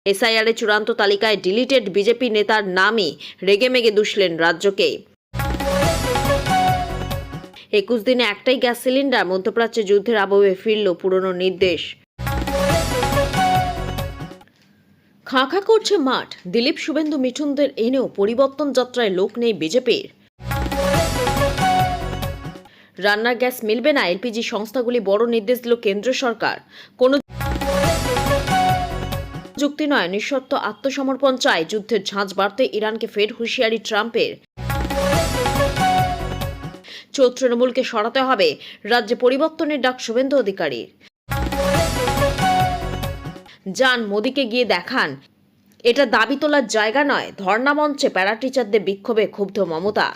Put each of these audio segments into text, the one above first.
এসআইআরের চূড়ান্ত তালিকায় ডিলিটেড বিজেপি নেতার নামই রেগেমেগে দুষলেন রাজ্যকে। 21 দিনে একটাই গ্যাস সিলিন্ডার, মধ্যপ্রাচ্যে যুদ্ধের আবহে ফিরল পুরনো নির্দেশ। খাঁ খাঁ করছে মাঠ, দিলীপ শুভেন্দু মিঠুনদের এনেও পরিবর্তন যাত্রায় লোক নেই বিজেপির। রান্নার গ্যাস মিলবে না, এলপিজি সংস্থাগুলি বড় নির্দেশ দিল কেন্দ্র সরকার। কোনো যুক্তি নয়, নিঃশর্ত আত্মসমর্পণ চায়, যুদ্ধের ঝাঁঝ বাড়তে ইরানকে ফের হুঁশিয়ারি ট্রাম্পের। তৃণমূলকে সরাতে হবে, রাজ্যে পরিবর্তনের ডাক শুভেন্দু অধিকারীর। যান মোদিকে গিয়ে দেখান, এটা দাবি তোলার জায়গা নয়, ধর্ণা মঞ্চে প্যারা টিচারদের বিক্ষোভে ক্ষুব্ধ মমতা।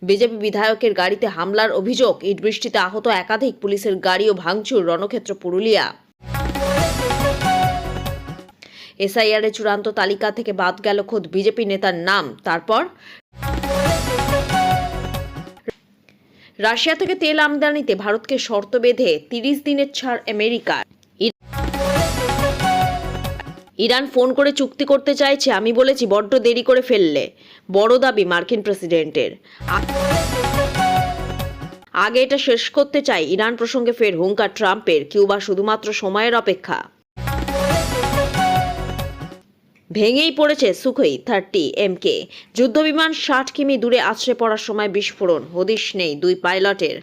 বিজেপি বিধায়কের গাড়িতে হামলার অভিযোগ, ইট বৃষ্টিতে আহত একাধিক, পুলিশের গাড়িও ভাঙচুর, রণক্ষেত্র পুরুলিয়া। এসআইআরের চূড়ান্ত তালিকা থেকে বাদ গেল খোদ বিজেপি নেতার নাম। তারপর রাশিয়া থেকে তেল আমদানিতে ভারতকে শর্ত বেঁধে 30 দিনের ছাড় আমেরিকার। ইরান ফোন করে চুক্তি করতে চাইছে, আমি বলেছি বড্ড দেরি করে ফেললে, বড় দাবি মার্কিন প্রেসিডেন্টের। আগে এটা শেষ করতে চাই, ইরান প্রসঙ্গে ফের হুঙ্কার ট্রাম্পের। কিউবা শুধুমাত্র সময়ের অপেক্ষা। ভেঙেই পড়েছে সুখোই 30 MK যুদ্ধবিমান, 60 কিমি দূরে আছড়ে পড়ার সময় বিস্ফোরণ, হদিশ নেই 2 পাইলটের।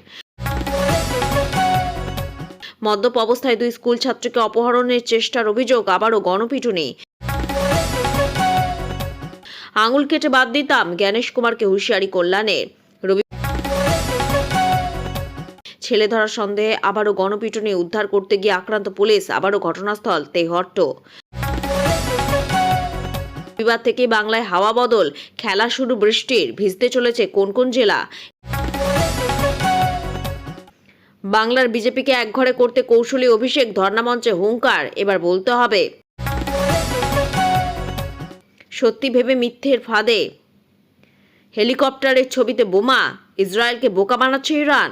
মদ্যপ অবস্থায় 2 স্কুল ছাত্রীকে অপহরণের চেষ্টার অভিযোগ, আবারও গণপিটুনি। আঙুল কেটে বাদ দিতাম, জ্ঞানেশ কুমারকে হুঁশিয়ারি কল্যাণের। ছেলে ধরার সন্দেহে আবারও গণপিটুনি, উদ্ধার করতে গিয়ে আক্রান্ত পুলিশ, আবারও ঘটনাস্থল তেহট্ট। রবিবার থেকে বাংলায় হাওয়া বদল, খেলা শুরু বৃষ্টির, ভিজতে চলেছে কোন কোন জেলা। বাংলার বিজেপিকে একঘরে করতে কৌশলী অভিষেক, ধর্ণা মঞ্চে হুঙ্কার, এবার বলতে হবে সত্যি ভেবে মিথ্যের ফাঁদে। হেলিকপ্টারের ছবিতে বোমা, ইসরায়েলকে বোকা বানাচ্ছে ইরান।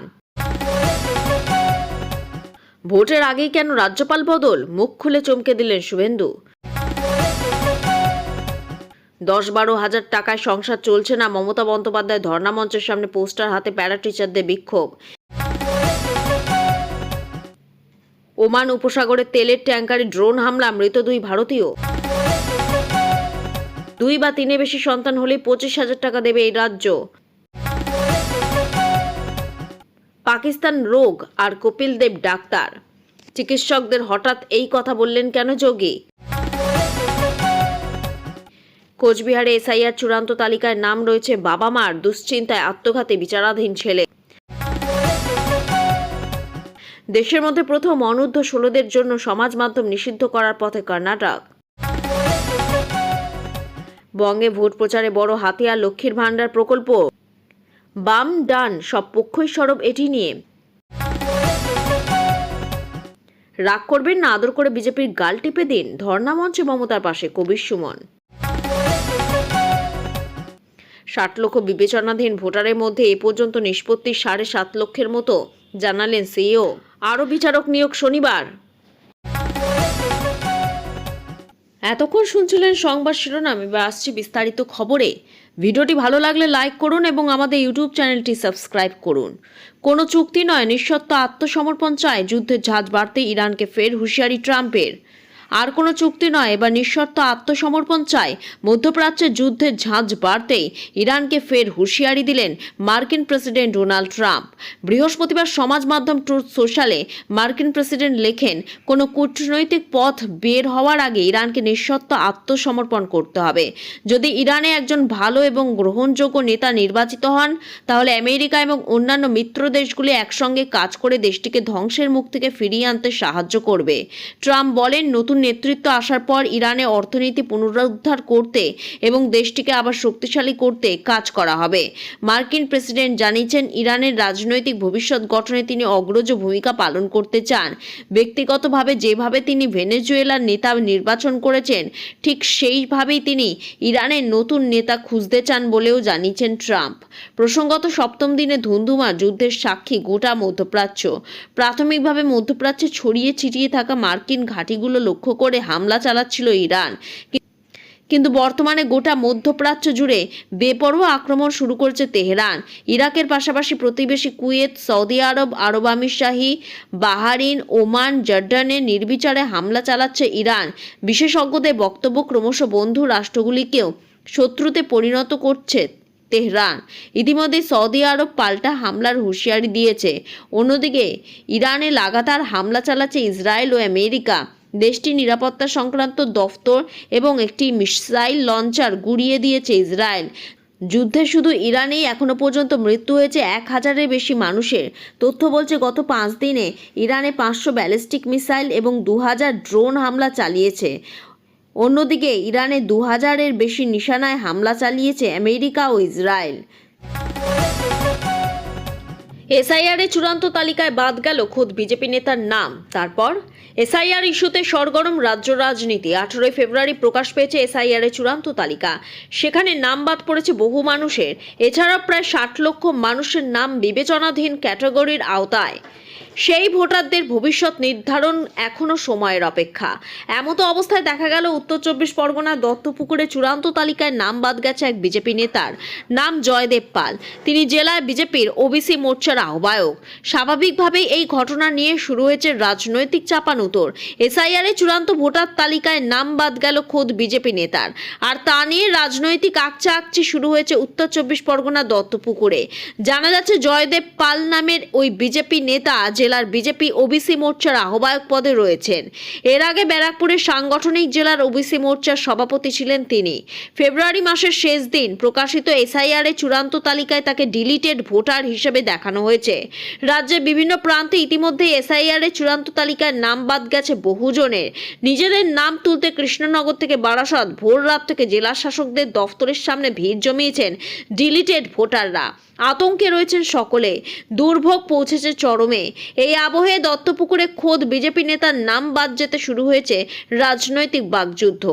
ভোটের আগেই কেন রাজ্যপাল বদল, মুখ খুলে চমকে দিলেন শুভেন্দু। 10-12 হাজার টাকায় সংসার চলছে না, মমতা বন্দ্যোপাধ্যায় ধর্ণা মঞ্চের সামনে পোস্টার হাতে প্যারা টিচারদের বিক্ষোভ। ওমান উপসাগরে তেলের ট্যাঙ্কারে ড্রোন হামলা, মৃত 2 ভারতীয়। 2 বা 3 বেশি সন্তান হলে 25,000 টাকা দেবে এই রাজ্য। পাকিস্তান রোগ আর কপিল দেব ডাক্তার, চিকিৎসকদের হঠাৎ এই কথা বললেন কেন যোগী? কোচবিহারে এসআইআর চূড়ান্ত তালিকায় নাম রয়েছে বাবা মার, দুশ্চিন্তায় আত্মঘাতী বিচারাধীন ছেলে। দেশের মধ্যে প্রথম অনূর্ধ্ব 16দের জন্য সমাজ মাধ্যম নিষিদ্ধ করার পথে কর্ণাটক। বঙ্গে ভোট প্রচারে বড় হাতিয়ার লক্ষ্মীর ভাণ্ডার প্রকল্প, বাম ডান সব পক্ষই সরব এটি নিয়ে। রাগ করবেন না, আদর করে বিজেপির গাল টিপে দিন, ধর্ণা মঞ্চে মমতার পাশে কবির সুমন। 60 লক্ষ বিবেচনাধীন ভোটারের মধ্যে এ পর্যন্ত নিষ্পত্তি 7.5 লক্ষের মতো, জানালেন সিইও। আরও বিচারক নিয়োগ শনিবার। এতক্ষণ শুনছিলেন সংবাদ শিরোনাম, এবার আসছি বিস্তারিত খবরে। ভিডিওটি ভালো লাগলে লাইক করুন এবং আমাদের ইউটিউব চ্যানেলটি সাবস্ক্রাইব করুন। কোনো চুক্তি নয়, নিঃশর্ত আত্মসমর্পণ চায়, যুদ্ধের ঝাঁজ বাড়তে ইরানকে ফের হুঁশিয়ারি ট্রাম্পের। আর কোনো চুক্তি নয়, এবার নিঃশর্ত আত্মসমর্পণ চায়, মধ্যপ্রাচ্যে যুদ্ধের ঝাঁজ বাড়তেই ইরানকে ফের হুঁশিয়ারি দিলেন মার্কিন প্রেসিডেন্ট ডোনাল্ড ট্রাম্প। বৃহস্পতিবার সমাজ মাধ্যম ট্রুথ সোশ্যালে মার্কিন প্রেসিডেন্ট লেখেন, কোনো কূটনৈতিক পথ বের হওয়ার আগে ইরানকে নিঃশর্ত আত্মসমর্পণ করতে হবে। যদি ইরানে একজন ভালো এবং গ্রহণযোগ্য নেতা নির্বাচিত হন, তাহলে আমেরিকা এবং অন্যান্য মিত্র দেশগুলি একসঙ্গে কাজ করে দেশটিকে ধ্বংসের মুখ থেকে ফিরিয়ে আনতে সাহায্য করবে। ট্রাম্প বলেন, নতুন নেতৃত্ব আসার পর ইরানে অর্থনীতি পুনরুদ্ধার করতে এবং দেশটিকে আবার শক্তিশালী করতে কাজ করা হবে। মার্কিন প্রেসিডেন্ট জানিয়েছেন, ইরানের রাজনৈতিক ভবিষ্যৎ গঠনে তিনি অগ্রজ ভূমিকা পালন করতে চান। ব্যক্তিগতভাবে যেভাবে তিনি ভেনেজুয়েলার নেতা নির্বাচন করেছেন, ঠিক সেইভাবেই তিনি ইরানের নতুন নেতা খুঁজতে চান বলেও জানিয়েছেন ট্রাম্প। প্রসঙ্গত, সপ্তম দিনে ধুন্ধুমা যুদ্ধের সাক্ষী গোটা মধ্যপ্রাচ্য। প্রাথমিকভাবে মধ্যপ্রাচ্যে ছড়িয়ে ছিটিয়ে থাকা মার্কিন ঘাঁটিগুলো লক্ষ্য করে হামলা চালাচ্ছিল ইরান, কিন্তু বর্তমানে গোটা মধ্যপ্রাচ্য জুড়ে বেপরোয়া আক্রমণ শুরু করেছে তেহরান। ইরাকের পাশাপাশি প্রতিবেশী কুয়েত, সৌদি আরব, আরব আমিরশাহী, বাহারিন, ওমান, জর্ডানে নির্বিচারে হামলা চালাচ্ছে ইরান। বিশেষজ্ঞদের বক্তব্য, ক্রমশ বন্ধু রাষ্ট্রগুলিকেও শত্রুতে পরিণত করছে তেহরান। ইতিমধ্যে সৌদি আরব পাল্টা হামলার হুঁশিয়ারি দিয়েছে। অন্যদিকে ইরানে লাগাতার হামলা চালাচ্ছে ইসরায়েল ও আমেরিকা। দেশটির নিরাপত্তা সংক্রান্ত দফতর এবং একটি মিসাইল লঞ্চার গুঁড়িয়ে দিয়েছে ইসরায়েল। যুদ্ধে শুধু ইরানেই এখনো পর্যন্ত মৃত্যু হয়েছে 1000-এর বেশি মানুষের। তথ্য বলছে, গত 5 দিনে ইরানে 500 ব্যালিস্টিক মিসাইল এবং 2000 ড্রোন হামলা চালিয়েছে। অন্যদিকে ইরানে 2000-এর বেশি নিশানায় হামলা চালিয়েছে আমেরিকা ও ইসরায়েল। এসআইআর-এর চূড়ান্ত তালিকায় বাদ গেল খোদ বিজেপি নেতার নাম। তারপর এসআইআর ইস্যুতে সরগরম রাজ্য রাজনীতি। 18 ফেব্রুয়ারি প্রকাশ পেয়েছে এসআইআর-এর চূড়ান্ত তালিকা। সেখানে নাম বাদ পড়েছে বহু মানুষের। এছাড়াও প্রায় 60 লক্ষ মানুষের নাম বিবেচনাধীন ক্যাটাগরির আওতায়। সেই ভোটারদের ভবিষ্যৎ নির্ধারণ এখনো সময়ের অপেক্ষা। এমতো অবস্থায় দেখা গেল উত্তর 24 পরগনার দত্তপুকুরে চূড়ান্ত তালিকায় নাম বাদ গেছে এক বিজেপি নেতার নাম জয়দেব পাল। তিনি জেলায় বিজেপির ওবিসি মোর্চার আহ্বায়ক। স্বাভাবিকভাবেই এই ঘটনা নিয়ে শুরু হয়েছে রাজনৈতিক চাপানুতোর। এসআইআর এর চূড়ান্ত ভোটার তালিকায় নাম বাদ গেল খোদ বিজেপি নেতার, আর তা নিয়ে রাজনৈতিক আকচি শুরু হয়েছে উত্তর 24 পরগনা দত্তপুকুরে। জানা যাচ্ছে, জয়দেব পাল নামের ওই বিজেপি নেতা জেলার বিজেপি ওবিসি মোর্চার আহ্বায়ক পদে রয়েছেন। এর আগে ব্যারাকপুরের সাংগঠনিক জেলার ওবিসি মোর্চার সভাপতি ছিলেন তিনি। ফেব্রুয়ারি মাসের শেষ দিন প্রকাশিত এসআইআর এর চূড়ান্ত তালিকায় তাকে ডিলিটেড ভোটার হিসেবে দেখানো হয়েছে। রাজ্যের বিভিন্ন প্রান্তে ইতিমধ্যে এসআইআর এর চূড়ান্ত তালিকায় নাম বাদ গেছে বহুজনের। নিজেদের নাম তুলতে কৃষ্ণনগর থেকে বারাসত ভোর রাত থেকে জেলা শাসকদের দফতরের সামনে ভিড় জমিয়েছেন ডিলিটেড ভোটাররা। আতঙ্কে রয়েছেন সকলে। দুর্ভোগ পৌঁছেছে চরমে। এই আবহে দত্তপুকুরে খোদ বিজেপি নেতার নাম বাদ যেতে শুরু হয়েছে রাজনৈতিক বাকযুদ্ধ।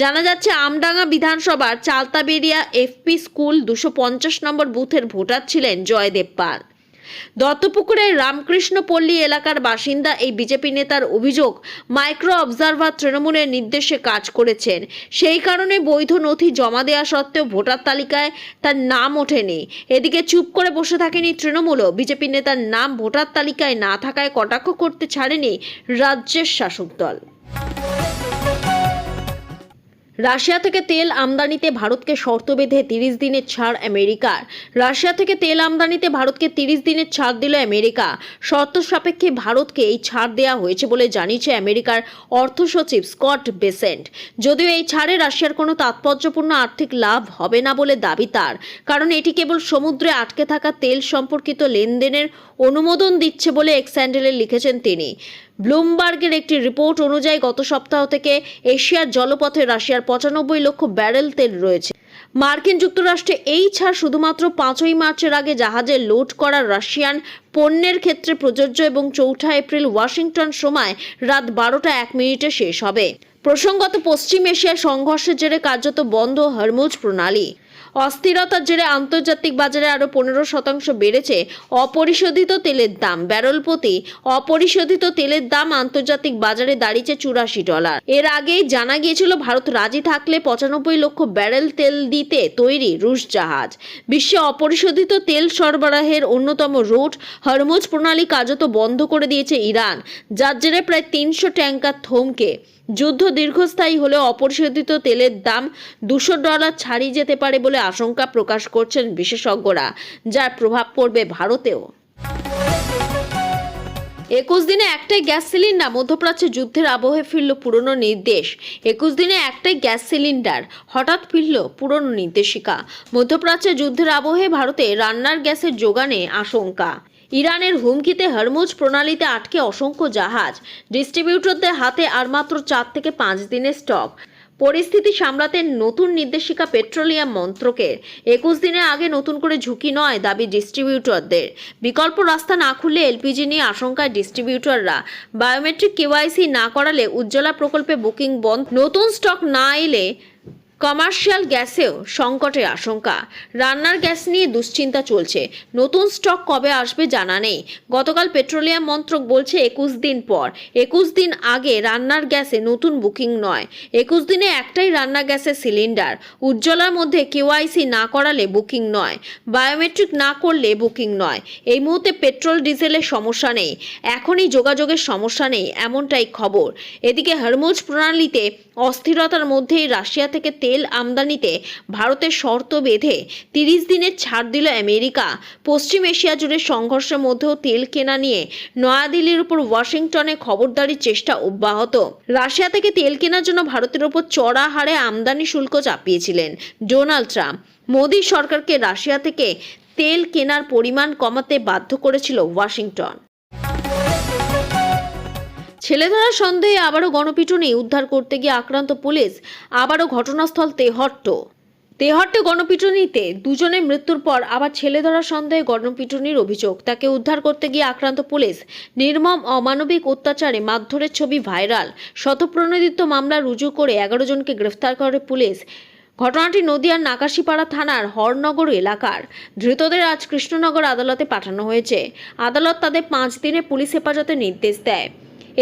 জানা যাচ্ছে, আমডাঙ্গা বিধানসভার চালতাবেরিয়া এফপি স্কুল 250 নম্বর বুথের ভোটার ছিলেন জয়দেব পাল। দত্তপুকুরের রামকৃষ্ণপল্লী এলাকার বাসিন্দা এই বিজেপি নেতার অভিযোগ, মাইক্রো অবজারভার তৃণমূলের নির্দেশে কাজ করেছেন। সেই কারণে বৈধ নথি জমা দেওয়া সত্ত্বেও ভোটার তালিকায় তার নাম ওঠেনি। এদিকে চুপ করে বসে থাকেনি তৃণমূলও। বিজেপি নেতার নাম ভোটার তালিকায় না থাকায় কটাক্ষ করতে ছাড়েনি রাজ্যের শাসক দল। রাশিয়া থেকে তেল আমদানিতে ভারতকে শর্ত বেঁধে 30 দিনের ছাড় আমেরিকার। রাশিয়া থেকে তেল আমদানিতে ভারতকে 30 দিনের ছাড় দিল আমেরিকা। শর্ত সাপেক্ষে ভারতকে এই ছাড় দেওয়া হয়েছে বলে জানিয়েছে আমেরিকার অর্থ সচিব স্কট বেসেন্ট। যদিও এই ছাড়ে রাশিয়ার কোনো তাৎপর্যপূর্ণ আর্থিক লাভ হবে না বলে দাবি তার, কারণ এটি কেবল সমুদ্রে আটকে থাকা তেল সম্পর্কিত লেনদেনের অনুমোদন দিচ্ছে বলে এক্স হ্যান্ডেলে লিখেছেন তিনি। ব্লুমবার্গের একটি রিপোর্ট অনুযায়ী গত সপ্তাহ থেকে এশিয়ার জলপথে রাশিয়ার 95 লক্ষ ব্যারেল তেল রয়েছে। মার্কিন যুক্তরাষ্ট্রে এই ছাড় শুধুমাত্র 5ই মার্চের আগে জাহাজে লোড করা রাশিয়ান পণ্যের ক্ষেত্রে প্রযোজ্য এবং 4 এপ্রিল ওয়াশিংটন সময় রাত 12:01 শেষ হবে। প্রসঙ্গত, পশ্চিম এশিয়ার সংঘর্ষের জেরে কার্যত বন্ধ হরমুজ প্রণালী। অস্থিরতার জেরে আন্তর্জাতিক বাজারে আরও 15% বেড়েছে অপরিশোধিত তেলের দাম। ব্যারেল প্রতি অপরিশোধিত তেলের দাম আন্তর্জাতিক বাজারে দাঁড়িয়েছে $84। এর আগেই জানা গিয়েছিল, ভারত রাজি থাকলে 95 লক্ষ ব্যারেল তেল দিতে তৈরি রুশ জাহাজ। বিশ্বে অপরিশোধিত তেল সরবরাহের অন্যতম রুট হরমুজ প্রণালী কার্যত বন্ধ করে দিয়েছে ইরান, যার জেরে প্রায় 300 ট্যাঙ্কার থমকে। যুদ্ধ দীর্ঘস্থায়ী হলেও অপরিশোধিত তেলের দাম $200 ছাড়িয়ে যেতে পারে বলে আশঙ্কা প্রকাশ করছেন বিশেষজ্ঞরা, যার প্রভাব পড়বে ভারতেও। 21 দিনে একটাই গ্যাস সিলিন্ডার। মধ্যপ্রাচ্যে যুদ্ধের আবহে ফিরল পুরনো নির্দেশ। 21 দিনে একটাই গ্যাস সিলিন্ডার, হঠাৎ ফিরল পুরনো নির্দেশিকা। মধ্যপ্রাচ্যে যুদ্ধের আবহে ভারতে রান্নার গ্যাসের যোগানে আশঙ্কা। ইরানের হুমকিতে হরমুজ প্রণালীতে আটকে অসংখ্য জাহাজ, ডিস্ট্রিবিউটরদের হাতে আর মাত্র 4 থেকে 5 দিনের স্টক। পরিস্থিতি সামলাতে নতুন নির্দেশিকা পেট্রোলিয়াম মন্ত্রকের। 21 দিনের আগে নতুন করে ঝুঁকি নয় দাবি ডিস্ট্রিবিউটরদের। বিকল্প রাস্তা না খুললে এলপিজি নিয়ে আশঙ্কায় ডিস্ট্রিবিউটররা। বায়োমেট্রিক কেওয়াইসি না করালে উজ্জ্বলা প্রকল্পে বুকিং বন্ধ। নতুন স্টক না এলে কমার্শিয়াল গ্যাসেও সংকটের আশঙ্কা। রান্নার গ্যাস নিয়ে দুশ্চিন্তা চলছে। নতুন স্টক কবে আসবে জানা নেই। গতকাল পেট্রোলিয়াম মন্ত্রক বলছে 21 দিন পর। 21 দিন আগে রান্নার গ্যাসে নতুন বুকিং নয়। 21 দিনে একটাই রান্নার গ্যাসের সিলিন্ডার। উজ্জ্বলার মধ্যে কেওয়াইসি না করালে বুকিং নয়, বায়োমেট্রিক না করলে বুকিং নয়। এই মুহূর্তে পেট্রোল ডিজেলের সমস্যা নেই, এখনই যোগাযোগের সমস্যা নেই, এমনটাই খবর। এদিকে হরমুজ প্রণালীতে অস্থিরতার মধ্যেই রাশিয়া থেকে তেল আমদানিতে ভারতের শর্ত বেঁধে 30 দিনের ছাড় দিল আমেরিকা। পশ্চিম এশিয়া জুড়ে সংঘর্ষের মধ্যেও তেল কেনা নিয়ে নয়াদিল্লির উপর ওয়াশিংটনে খবরদারির চেষ্টা অব্যাহত। রাশিয়া থেকে তেল কেনার জন্য ভারতের উপর চড়া হারে আমদানি শুল্ক চাপিয়েছিলেন ডোনাল্ড ট্রাম্প। মোদী সরকারকে রাশিয়া থেকে তেল কেনার পরিমাণ কমাতে বাধ্য করেছিল ওয়াশিংটন। ছেলে ধরার সন্দেহে আবারও গণপিটুনি, উদ্ধার করতে গিয়ে আক্রান্ত পুলিশ। আবারও ঘটনাস্থল তেহট্টে গণপিটুনিতে দুজনের মৃত্যুর পর আবার ছেলে ধরার সন্দেহে গণপিটুনির অভিযোগ। তাকে উদ্ধার করতে গিয়ে আক্রান্ত পুলিশ। নির্মম অমানবিক অত্যাচারে মারধরের ছবি ভাইরাল। শতপ্রণোদিত মামলা রুজু করে 11 জনকে গ্রেফতার করে পুলিশ। ঘটনাটি নদিয়ার নাকাশিপাড়া থানার হরনগর এলাকার। ধৃতদের আজ কৃষ্ণনগর আদালতে পাঠানো হয়েছে। আদালত তাদের 5 দিনের পুলিশ হেফাজতের নির্দেশ দেয়।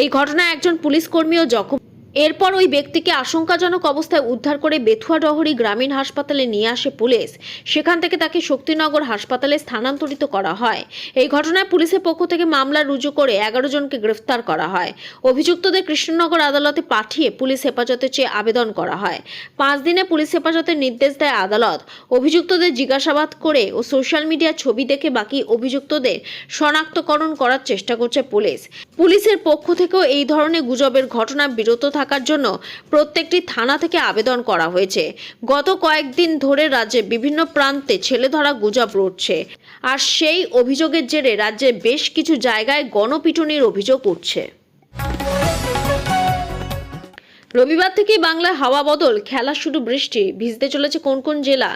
এই ঘটনায় একজন পুলিশ কর্মীও জখম। এরপর ওই ব্যক্তিকে আশঙ্কাজনক অবস্থায় উদ্ধার করে বেথুয়াডহরি গ্রামীণ হাসপাতালে নিয়ে আসে পুলিশ। সেখান থেকে তাকে শক্তিনগর হাসপাতালে স্থানান্তরিত করা হয়। এই ঘটনায় পুলিশের পক্ষ থেকে মামলা রুজু করে 11 জনকে গ্রেফতার করা হয়। অভিযুক্তদের কৃষ্ণনগর আদালতে পাঠিয়ে পুলিশ হেফাজতে চেয়ে আবেদন করা হয়। 5 দিনে পুলিশ হেফাজতের নির্দেশ দেয় আদালত। অভিযুক্তদের জিজ্ঞাসাবাদ করে ও সোশ্যাল মিডিয়ার ছবি দেখে বাকি অভিযুক্তদের শনাক্তকরণ করার চেষ্টা করছে পুলিশ। পুলিশের পক্ষ থেকেও এই ধরনের গুজবের ঘটনা বিরত থাকার জন্য প্রত্যেকটি থানা থেকে আবেদন করা হয়েছে। গত কয়েকদিন ধরে রাজ্যের বিভিন্ন প্রান্তে ছেলে ধরা গুজব রটছে, আর সেই অভিযোগের জেরে রাজ্যের বেশ কিছু জায়গায় গণপিটুনির অভিযোগ উঠছে। রবিবার থেকে বাংলায় হাওয়া বদল, খেলা শুরু বৃষ্টি। ভিজতে চলেছে কোন কোন জেলা?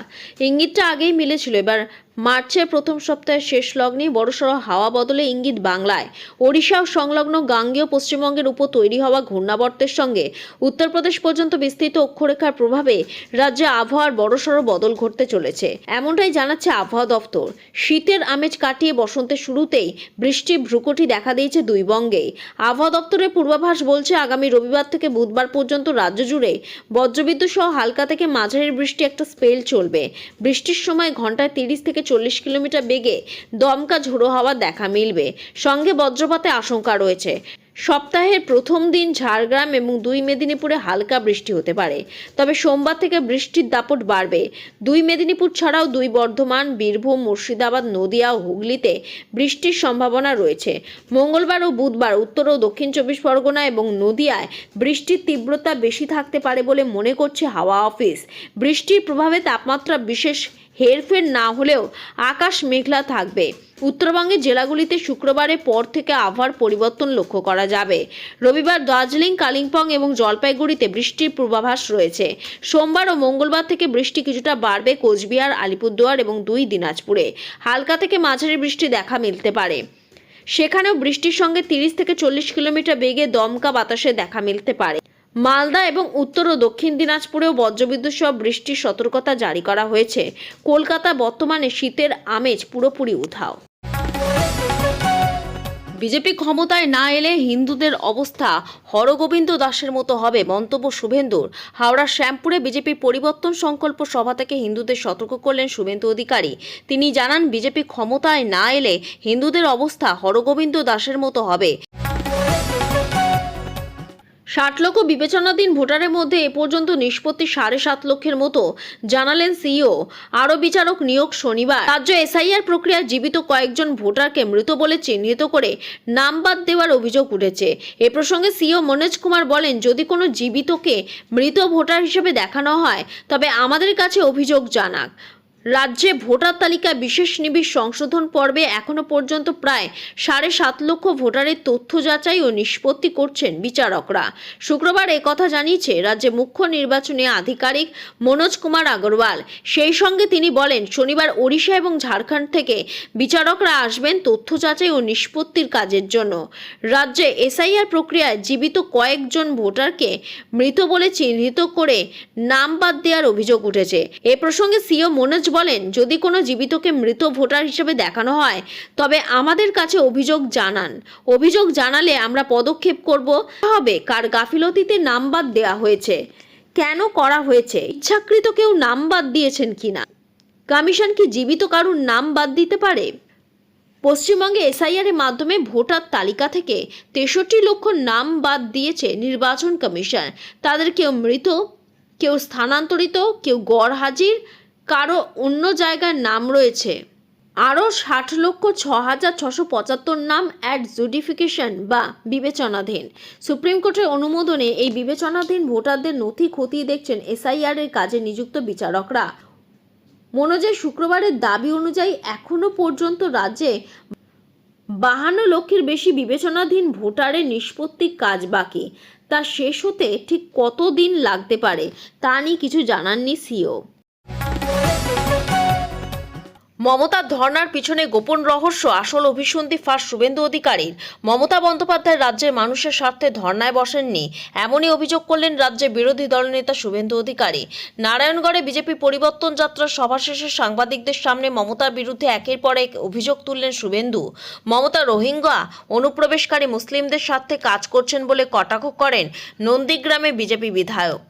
ইঙ্গিতটা আগেই মিলেছিল। এবার মার্চের প্রথম সপ্তাহের শেষ লগ্নে বড়সড় হাওয়া বদলে ইঙ্গিত বাংলায়। ওড়িশা ও সংলগ্ন গাঙ্গেয় পশ্চিমবঙ্গের উপর তৈরি হওয়া ঘূর্ণাবর্তের সঙ্গে উত্তরপ্রদেশ পর্যন্ত বিস্তৃত অক্ষরেখার প্রভাবে রাজ্যে আবহাওয়ার বড়সড় বদল ঘটতে চলেছে, এমনটাই জানাচ্ছে আবহাওয়া দফতর। শীতের আমেজ কাটিয়ে বসন্তের শুরুতেই বৃষ্টির ভ্রুকুটি দেখা দিয়েছে দুই বঙ্গেই। আবহাওয়া দপ্তরের পূর্বাভাস বলছে আগামী রবিবার থেকে বুধবার পর্যন্ত রাজ্য জুড়ে বজ্রবিদ্যুৎ সহ হালকা থেকে মাঝারি বৃষ্টি একটা স্পেল চলবে। বৃষ্টির সময় ঘন্টায় 30 থেকে 40 কিলোমিটার বেগে দমকা ঝোড়ো হাওয়া দেখা মিলবে। সঙ্গে বজ্রপাতের আশঙ্কা রয়েছে। সপ্তাহের প্রথম দিন ঝাড়গ্রাম এবং 2 মেদিনীপুরে হালকা বৃষ্টি হতে পারে, তবে সোমবার থেকে বৃষ্টির দাপট বাড়বে। 2 মেদিনীপুর ছাড়াও 2 বর্ধমান, বীরভূম, মুর্শিদাবাদ, নদিয়া ও হুগলিতে বৃষ্টির সম্ভাবনা রয়েছে। মঙ্গলবার ও বুধবার উত্তর ও দক্ষিণ 24 পরগনা এবং নদিয়ায় বৃষ্টির তীব্রতা বেশি থাকতে পারে বলে মনে করছে হাওয়া অফিস। বৃষ্টির প্রভাবে তাপমাত্রা বিশেষ হেরফের না হলেও আকাশ মেঘলা থাকবে। উত্তরবঙ্গের জেলাগুলিতে শুক্রবারের পর থেকে আবহাওয়ার পরিবর্তন লক্ষ্য করা যাবে। রবিবার দার্জিলিং, কালিম্পং এবং জলপাইগুড়িতে বৃষ্টির পূর্বাভাস রয়েছে। সোমবার ও মঙ্গলবার থেকে বৃষ্টি কিছুটা বাড়বে কোচবিহার, আলিপুরদুয়ার এবং 2 দিনাজপুরে। হালকা থেকে মাঝারি বৃষ্টি দেখা মিলতে পারে। সেখানেও বৃষ্টির সঙ্গে 30 থেকে 40 কিলোমিটার বেগে দমকা বাতাসে দেখা মিলতে পারে। মালদা এবং উত্তর ও দক্ষিণ দিনাজপুরেও বজ্রবিদ্যুৎ সহ বৃষ্টির সতর্কতা জারি করা হয়েছে। কলকাতা বর্তমানে শীতের আমেজ পুরোপুরি উধাও। বিজেপি ক্ষমতায় না এলে হিন্দুদের অবস্থা হরগোবিন্দ দাসের মতো হবে, মন্তব্য শুভেন্দুর। হাওড়ার শ্যামপুরে বিজেপি পরিবর্তন সংকল্প সভা থেকে হিন্দুদের সতর্ক করলেন শুভেন্দু অধিকারী। তিনি জানান, বিজেপি ক্ষমতায় না এলে হিন্দুদের অবস্থা হরগোবিন্দ দাসের মতো হবে। 60 লক্ষ বিবেচনাধীন ভোটারের মধ্যে এ পর্যন্ত নিষ্পত্তি 7.5 লক্ষের মতো, জানালেন সিইও। আরও বিচারক নিয়োগ শনিবার। রাজ্য এসআইআর প্রক্রিয়ায় জীবিত কয়েকজন ভোটারকে মৃত বলে চিহ্নিত করে নাম বাদ দেওয়ার অভিযোগ উঠেছে। এ প্রসঙ্গে সিইও মনোজ কুমার বলেন, যদি কোনো জীবিতকে মৃত ভোটার হিসেবে দেখানো হয় তবে আমাদের কাছে অভিযোগ জানাক। রাজ্যে ভোটার তালিকা বিশেষ নিবিড় সংশোধন পর্বে এখনো পর্যন্ত প্রায় 7.5 লক্ষ ভোটারের তথ্য যাচাই ও নিষ্পত্তি করছেন বিচারকরা। শুক্রবার একথা জানিয়েছে রাজ্যের মুখ্য নির্বাচনী আধিকারিক মনোজ কুমার আগরওয়াল। সেই সঙ্গে তিনি বলেন, শনিবার ওড়িশা এবং ঝাড়খণ্ড থেকে বিচারকরা আসবেন তথ্য যাচাই ও নিষ্পত্তির কাজের জন্য। রাজ্যে এসআইআর প্রক্রিয়ায় জীবিত কয়েকজন ভোটারকে মৃত বলে চিহ্নিত করে নাম বাদ দেওয়ার অভিযোগ উঠেছে। এ প্রসঙ্গে সিও মনোজ বলেন, যদি কোনো জীবিতকে মৃত ভোটার হিসেবে দেখানো হয় তবে আমাদের কাছে অভিযোগ জানান। অভিযোগ জানালে আমরা পদক্ষেপ করব। হবে কার গাফিলতিতে নাম বাদ দেওয়া হয়েছে, কেন করা হয়েছে, ইচ্ছাকৃত কেউ নাম বাদ দিয়েছেন কিনা, কমিশন কি জীবিত কারুর নাম বাদ দিতে পারে? পশ্চিমবঙ্গে এসআইআর এর মাধ্যমে ভোটার তালিকা থেকে 63 লক্ষ নাম বাদ দিয়েছে নির্বাচন কমিশন। তাদের কেউ মৃত, কেউ স্থানান্তরিত, কেউ গড় হাজির, কারো অন্য জায়গার নাম রয়েছে। আরও 60,06,675 নাম অ্যাডজুডিফিকেশন বা বিবেচনাধীন। সুপ্রিম কোর্টের অনুমোদনে এই বিবেচনাধীন ভোটারদের নথি খতিয়ে দেখছেন এসআইআর এর কাজে নিযুক্ত বিচারকরা। মনোজের শুক্রবারের দাবি অনুযায়ী এখনো পর্যন্ত রাজ্যে 52 লক্ষের বেশি বিবেচনাধীন ভোটারের নিষ্পত্তির কাজ বাকি। তা শেষ হতে ঠিক কত দিন লাগতে পারে তা নিয়ে কিছু জানাননি সিও। মমতার ধর্নার পিছনে গোপন রহস্য, আসল অভিসন্ধি ফাঁস শুভেন্দু অধিকারীর। মমতা বন্দ্যোপাধ্যায় রাজ্যের মানুষের স্বার্থে ধর্নায় বসেননি, এমনই অভিযোগ করলেন রাজ্যের বিরোধী দলনেতা শুভেন্দু অধিকারী। নারায়ণগড়ে বিজেপি পরিবর্তন যাত্রার সভা শেষে সাংবাদিকদের সামনে মমতার বিরুদ্ধে একের পর এক অভিযোগ তুললেন শুভেন্দু। মমতা রোহিঙ্গা অনুপ্রবেশকারী মুসলিমদের স্বার্থে কাজ করছেন বলে কটাক্ষ করেন নন্দীগ্রামে বিজেপি বিধায়ক।